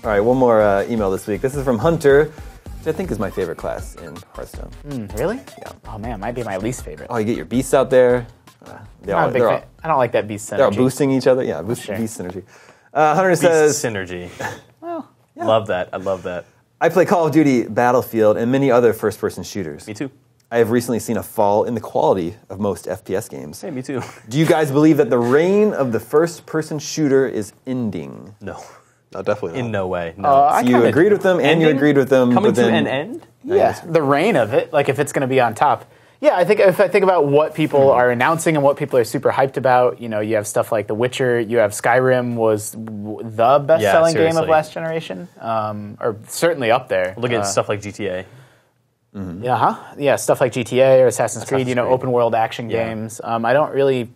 All right, one more email this week. This is from Hunter, which I think is my favorite class in Hearthstone. Really? Yeah. Oh man, might be my least favorite. Oh, you get your beasts out there. I don't like that beast synergy. They're all boosting each other. Yeah, beast synergy. Hunter says... synergy. Well, yeah. Love that. I love that. I play Call of Duty, Battlefield, and many other first-person shooters. Me too. I have recently seen a fall in the quality of most FPS games. Hey, me too. Do you guys believe that the reign of the first-person shooter is ending? No. No, definitely not. In no way. No. So you agreed with them, and you agreed with them. Coming but then, to an end? Yeah, the reign of it, like if it's going to be on top. Yeah, I think if I think about what people are announcing and what people are super hyped about, you have stuff like The Witcher, you have Skyrim was the best-selling game of last generation, or certainly up there. Look at stuff like GTA. Mm-hmm. Yeah, stuff like GTA or Assassin's Creed, open world action games. I don't really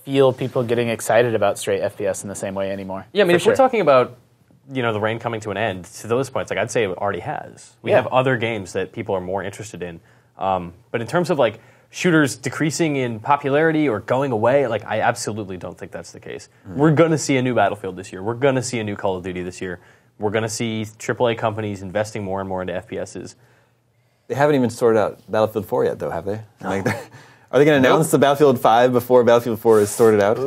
feel people getting excited about straight FPS in the same way anymore. Yeah, I mean, if we're talking about the reign coming to an end, to those points, like I'd say it already has. We have other games that people are more interested in. But in terms of like shooters decreasing in popularity or going away, like I absolutely don't think that's the case. We're going to see a new Battlefield this year. We're going to see a new Call of Duty this year. We're going to see AAA companies investing more and more into FPSs. They haven't even sorted out Battlefield 4 yet, though, have they? No. Are they going to announce the Battlefield 5 before Battlefield 4 is sorted out?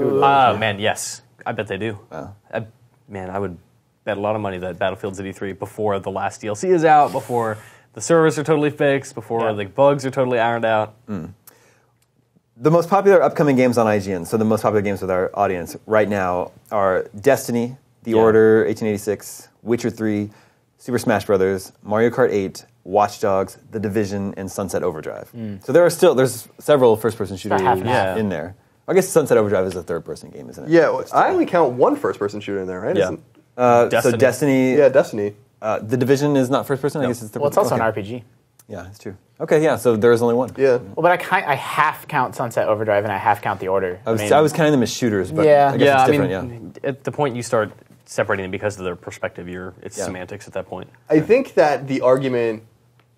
Man, yes. I bet they do. Wow. I would bet a lot of money that Battlefield's at E3 before the last DLC is out, before the servers are totally fixed, before the bugs are totally ironed out. The most popular upcoming games on IGN, so the most popular games with our audience right now are Destiny, The Order 1886, Witcher 3, Super Smash Bros., Mario Kart 8, Watch Dogs, The Division, and Sunset Overdrive. So there's several first-person shooters in there. I guess Sunset Overdrive is a third-person game, isn't it? Yeah, I only count one first-person shooter in there, right? Yeah. So Destiny. Yeah, Destiny. The Division is not first-person. I guess it's third-person. Well, it's also an RPG. Yeah, it's true. Okay, yeah. So there is only one. Yeah. Well, but I half count Sunset Overdrive and I half count The Order. I was counting them as shooters, but I guess it's different. At the point you start separating them because of their perspective, it's semantics at that point. I think that the argument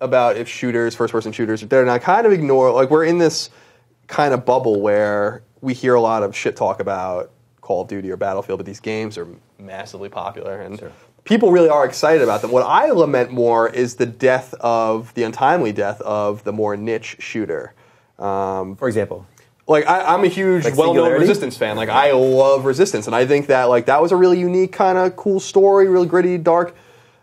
about if shooters, first-person shooters, they're not kind of ignore, like we're in this kind of bubble where we hear a lot of shit talk about Call of Duty or Battlefield, but these games are massively popular and people really are excited about them. What I lament more is the untimely death of the more niche shooter. For example? Like, I'm a huge, well-known Resistance fan. Like, I love Resistance, and I think that, like, that was a really unique, kind of cool story, really gritty, dark.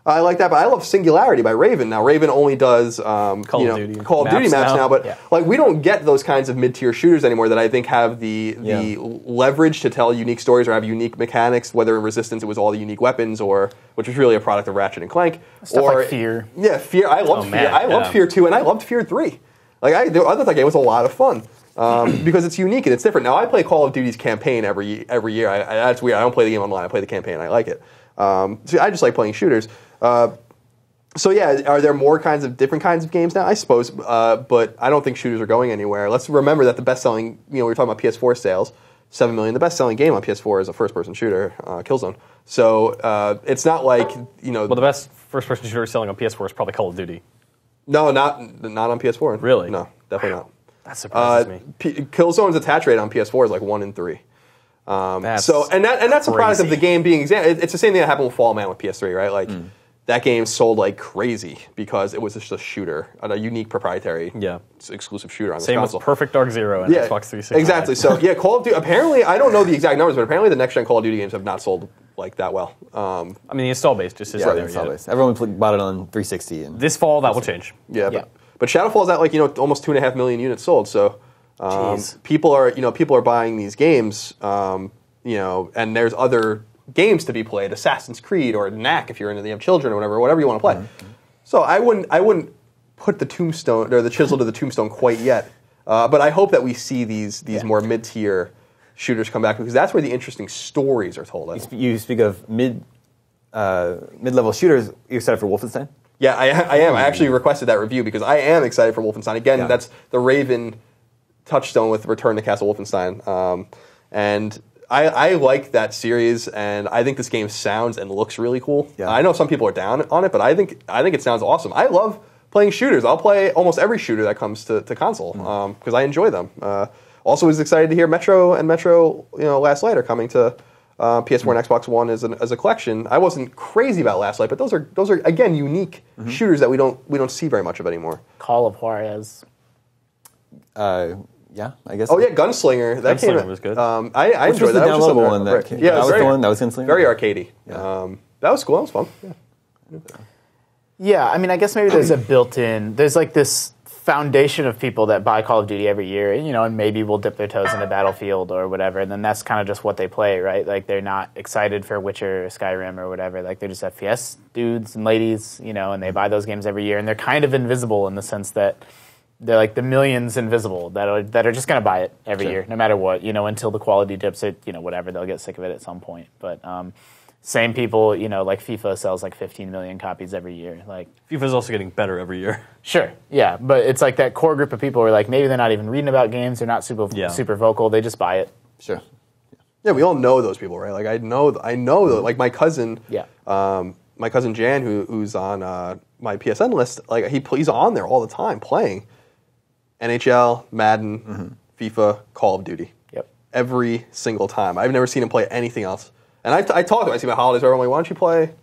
I like that, but I love Singularity by Raven. Now, Raven only does Call of Duty maps now, but like we don't get those kinds of mid-tier shooters anymore that I think have the leverage to tell unique stories or have unique mechanics, whether in Resistance it was all the unique weapons, or which was really a product of Ratchet and Clank. Stuff like Fear. Yeah, Fear. I loved Fear. I loved Fear 2, and I loved Fear 3. Like, I thought that game was a lot of fun. Because it's unique and it's different. Now, I play Call of Duty's campaign every year. That's weird. I don't play the game online. I play the campaign. I like it. So I just like playing shooters. So yeah, are there more different kinds of games now? I suppose, but I don't think shooters are going anywhere. Let's remember that the best-selling, we were talking about PS4 sales, 7 million. The best-selling game on PS4 is a first-person shooter, Killzone. So it's not like Well, the best first-person shooter selling on PS4 is probably Call of Duty. No, not on PS4. Really? No, definitely not. That surprises me. Killzone's attach rate on PS4 is like 1 in 3. That's a product of the game being it's the same thing that happened with Fall Man with PS3, right? Like that game sold like crazy because it was just a shooter, a unique proprietary, exclusive shooter on the console. Same with Perfect Dark Zero and Xbox 360. Exactly. So yeah, Call of Duty. Apparently, I don't know the exact numbers, but apparently the next gen Call of Duty games have not sold like that well. I mean, the install base just isn't there install yet. base. Everyone bought it on 360. And this fall, that will change. Yeah. But Shadowfall's at like almost 2.5 million units sold. So people are buying these games. And there's other games to be played, Assassin's Creed or Knack if you have children or whatever you want to play. So I wouldn't put the tombstone or the chisel to the tombstone quite yet. But I hope that we see these more mid-tier shooters come back because that's where the interesting stories are told. You speak of mid-level shooters. You excited for Wolfenstein? Yeah, I am. I actually requested that review because I am excited for Wolfenstein. Again, that's the Raven touchstone with Return to Castle Wolfenstein. And I like that series, and I think this game sounds and looks really cool. Yeah. I know some people are down on it, but I think it sounds awesome. I love playing shooters. I'll play almost every shooter that comes to console because I enjoy them. Also was excited to hear Metro and Metro Last Light are coming to PS4 and Xbox One as a collection. I wasn't crazy about Last Light, but those are again unique shooters that we don't see very much of anymore. Call of Juarez. Yeah, I guess. Oh yeah, Gunslinger. That Gunslinger was good. I enjoyed the that. downloadable one that came. Yeah, that was the one. That was Gunslinger. Very arcadey. Yeah. That was cool. That was fun. Yeah. Yeah, I mean, I guess maybe there's a built-in. There's like this foundation of people that buy Call of Duty every year, and maybe will dip their toes into Battlefield or whatever, and then that's kind of just what they play, right? Like they're not excited for Witcher or Skyrim or whatever. Like they're just FPS dudes and ladies, and they buy those games every year, and they're kind of invisible in the sense that they're like the millions invisible that are just going to buy it every year, no matter what, until the quality dips it, whatever, they'll get sick of it at some point. But same people, like FIFA sells like 15 million copies every year. Like FIFA's also getting better every year. Sure, yeah, but it's like that core group of people who are like maybe they're not even reading about games, they're not super vocal, they just buy it. Sure. Yeah, we all know those people, right? Like I know like my cousin. Yeah. My cousin Jan, who's on my PSN list, like he's on there all the time playing NHL, Madden, FIFA, Call of Duty. Yep. Every single time. I've never seen him play anything else. And I talk to him. I see my holidays where I'm like, why don't you play,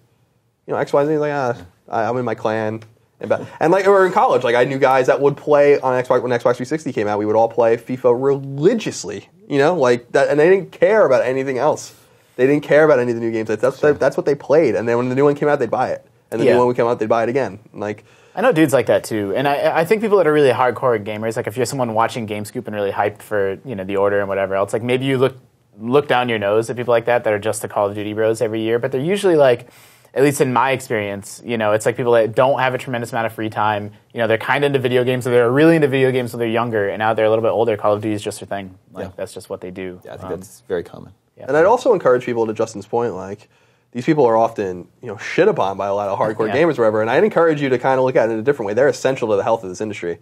X, Y, Z? He's like, I'm in my clan. And like, or in college, like I knew guys that would play on Xbox when Xbox 360 came out. We would all play FIFA religiously, like that, and they didn't care about anything else. They didn't care about any of the new games. That's what they played. And then when the new one came out, they'd buy it. And the new one would come out, they'd buy it again. Like, I know dudes like that too, and I think people that are really hardcore gamers, like if you're someone watching GameScoop and really hyped for the Order and whatever else, like maybe you look down your nose at people like that are just the Call of Duty bros every year, but they're usually like, at least in my experience, it's like people that don't have a tremendous amount of free time. They're kind of into video games, or they're really into video games when they're younger, and now they're a little bit older. Call of Duty is just their thing. Like that's just what they do. Yeah, I think that's very common. Yeah. And I'd also encourage people, to Justin's point, like these people are often shit upon by a lot of hardcore gamers or whatever, and I'd encourage you to kind of look at it in a different way. They're essential to the health of this industry.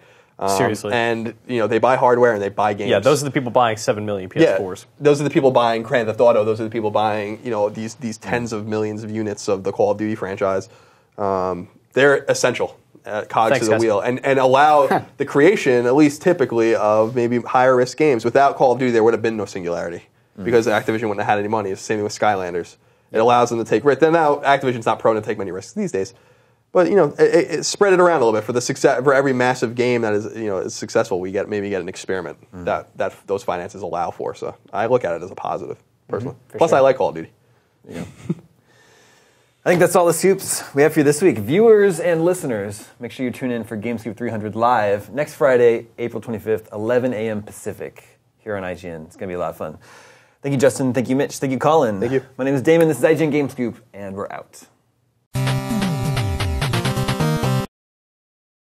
Seriously. And they buy hardware and they buy games. Yeah, those are the people buying 7 million PS4s. Yeah, those are the people buying Grand Theft Auto. Those are the people buying these tens of millions of units of the Call of Duty franchise. They're essential cogs to the wheel, and allow the creation, at least typically, of maybe higher risk games. Without Call of Duty, there would have been no Singularity because Activision wouldn't have had any money. It's the same thing with Skylanders. It allows them to take risks. Then now Activision's not prone to take many risks these days. But it spread it around a little bit for the success. For every massive game that is successful, we get an experiment that those finances allow for. So I look at it as a positive, personally. Plus, sure. I like Call of Duty. Yeah. I think that's all the scoops we have for you this week. Viewers and listeners, make sure you tune in for GameScoop 300 live next Friday, April 25th, 11 a.m. Pacific, here on IGN. It's going to be a lot of fun. Thank you, Justin. Thank you, Mitch. Thank you, Colin. Thank you. My name is Damon. This is IGN Game Scoop, and we're out.